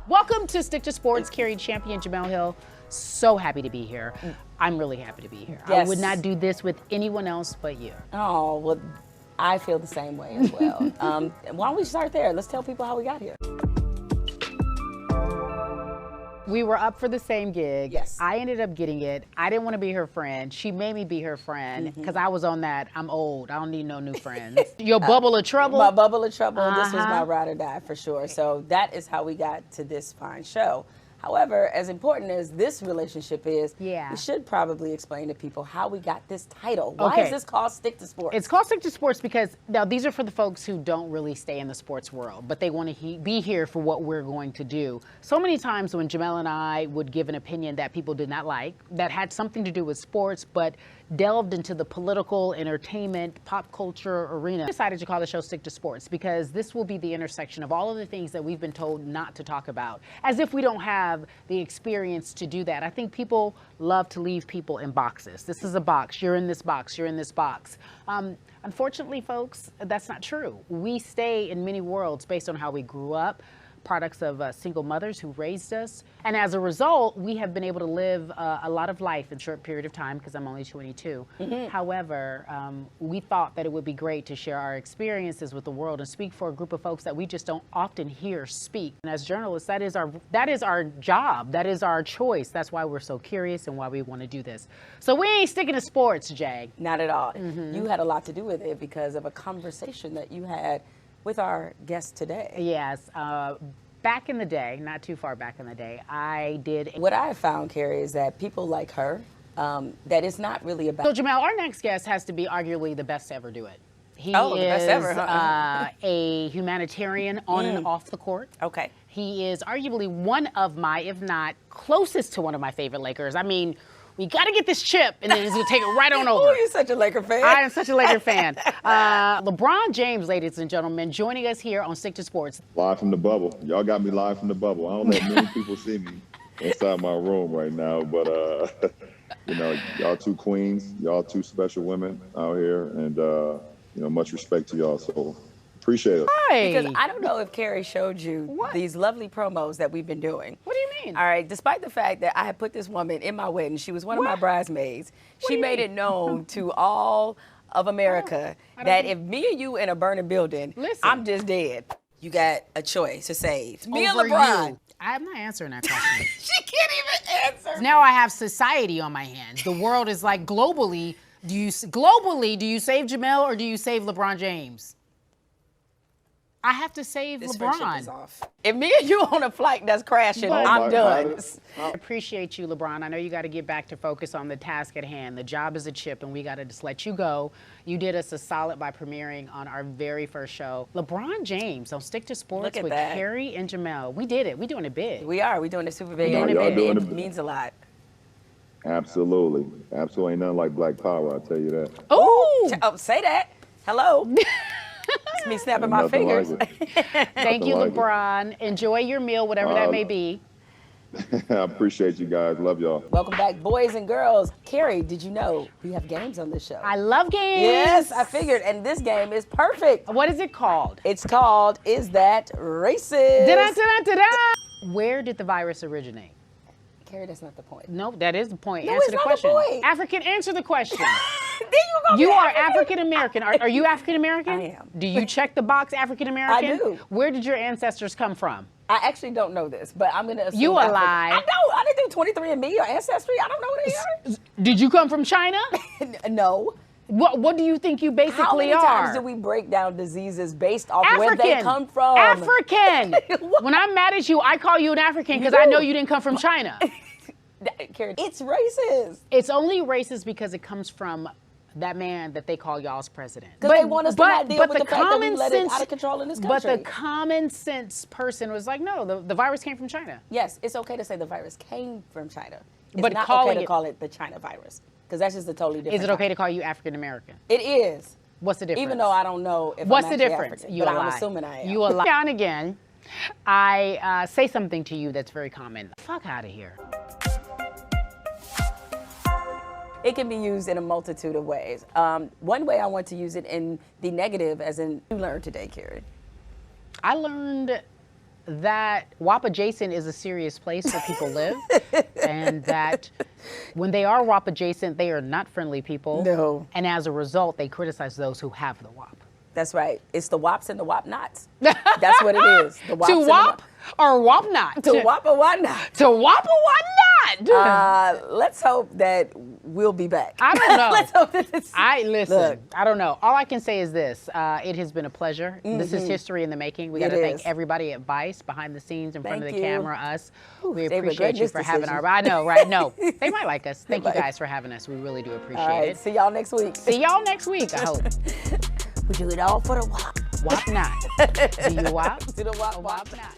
Welcome to Stick to Sports, Cari Champion, Jemele Hill. So happy to be here. I'm really happy to be here. Yes. I would not do this with anyone else but you. Oh, well, I feel the same way as well. Why don't we start there? Let's tell people how we got here. We were up for the same gig. Yes. I ended up getting it. I didn't want to be her friend. She made me be her friend because I was on that. I'm old. I don't need no new friends. Your bubble of trouble? My bubble of trouble. This was my ride or die for sure. So that is how we got to this fine show. However, as important as this relationship is, we should probably explain to people how we got this title. Why is this called Stick to Sports? It's called Stick to Sports because, now these are for the folks who don't really stay in the sports world, but they want to be here for what we're going to do. So many times when Jemele and I would give an opinion that people did not like, that had something to do with sports, but delved into the political, entertainment, pop culture arena, I decided to call the show Stick to Sports because this will be the intersection of all of the things that we've been told not to talk about, as if we don't have the experience to do that. I think people love to leave people in boxes. This is a box. You're in this box. You're in this box. Unfortunately, folks, that's not true. We stay in many worlds based on how we grew up, products of single mothers who raised us. And as a result, we have been able to live a lot of life in a short period of time because I'm only 22. However, we thought that it would be great to share our experiences with the world and speak for a group of folks that we just don't often hear speak. And as journalists, that is our job. That is our choice. That's why we're so curious and why we want to do this. So we ain't sticking to sports, Jag. Not at all. You had a lot to do with it because of a conversation that you had with our guest today. Yes. Back in the day, not too far back in the day, I did. What I found, Cari, is that people like her, that it's not really about. So, Jemele, our next guest has to be arguably the best to ever do it. He the is best ever, huh? a humanitarian on and off the court. Okay. He is arguably one of my, if not closest to one of my favorite Lakers. I mean, we got to get this chip, and then he's going to take it right on over. Oh, you're such a Laker fan. I am such a Laker fan. LeBron James, ladies and gentlemen, joining us here on Stick to Sports. Live from the bubble. Y'all got me live from the bubble. I don't let many people see me inside my room right now, but, you know, y'all two queens, y'all two special women out here, and, you know, much respect to y'all, so appreciate it. Hi. Because I don't know if Cari showed you these lovely promos that we've been doing. What do you mean? All right, despite the fact that I had put this woman in my wedding, she was one of my bridesmaids, she made it known to all of America that if me and you in a burning building, I'm just dead. You got a choice to save. Me and LeBron. I'm not answering that question. She can't even answer. Now I have society on my hands. The world is like, globally, do you save Jemele or do you save LeBron James? I have to save This LeBron. friendship is off. If me and you on a flight that's crashing, I'm done. I appreciate you, LeBron. I know you got to get back to focus on the task at hand. The job is a chip, and we got to just let you go. You did us a solid by premiering on our very first show. LeBron James on Stick to Sports with Cari and Jemele. We did it. We're doing it big. We are. We're doing it super big. It means a lot. Absolutely. Absolutely. Ain't nothing like Black Power, I'll tell you that. Oh, say that. Hello. It's me snapping my fingers. Thank you, LeBron. Enjoy your meal, whatever that may be. I appreciate you guys. Love y'all. Welcome back, boys and girls. Cari, did you know we have games on this show? I love games. Yes, I figured. And this game is perfect. What is it called? It's called Is That Racist? Da-da-da-da-da. Where did the virus originate? Cari, that's not the point. No, that is the point. No, answer it's the not question. the point. African, answer the question. You are African American. Are you African American? I am. Do you check the box African American? I do. Where did your ancestors come from? I actually don't know this, but I'm going to assume. You a African. lie. I don't. I didn't do 23andMe or Ancestry. I don't know who they are. Did you come from China? No. What do you think you basically How many are? times do we break down diseases based off African. where they come from? African. When I'm mad at you, I call you an African because I know you didn't come from China. Cari, it's racist. It's only racist because it comes from that man that they call y'all's president. Because they want us to not deal with the fact that we let it out of control in this country. But the common sense person was like, no, the virus came from China. Yes, it's okay to say the virus came from China. It's But not okay to call it the China virus. Because that's just a totally different. Is it okay to call you African American? It is. What's the difference? Even though I don't know if What's I'm the actually difference? African, You but a I'm lie. assuming I am. You a lie. Now and again, I say something to you that's very common. Fuck out of here. it can be used in a multitude of ways. One way I want to use it in the negative, as in you learned today, Cari. I learned that WAP adjacent is a serious place where people live, and that when they are WAP adjacent, they are not friendly people. No. And as a result, they criticize those who have the WAP. That's right. It's the WAPs and the WAP nots. That's what it is. The WAPs to WAP or WAP not? To WAP or WAP not? To WAP or WAP not? Let's hope that we'll be back. I don't know. Let's hope that this. Listen. Look. I don't know. All I can say is this: it has been a pleasure. This is history in the making. We got to thank everybody at Vice, behind the scenes, in front of the camera, us. We appreciate you for having our. I know, right? No, they might like us. Thank you guys for having us. We really do appreciate it. See y'all next week. See y'all next week. I hope. We do it all for the WAP. WAP not. Do you WAP? Do the WAP, WAP not.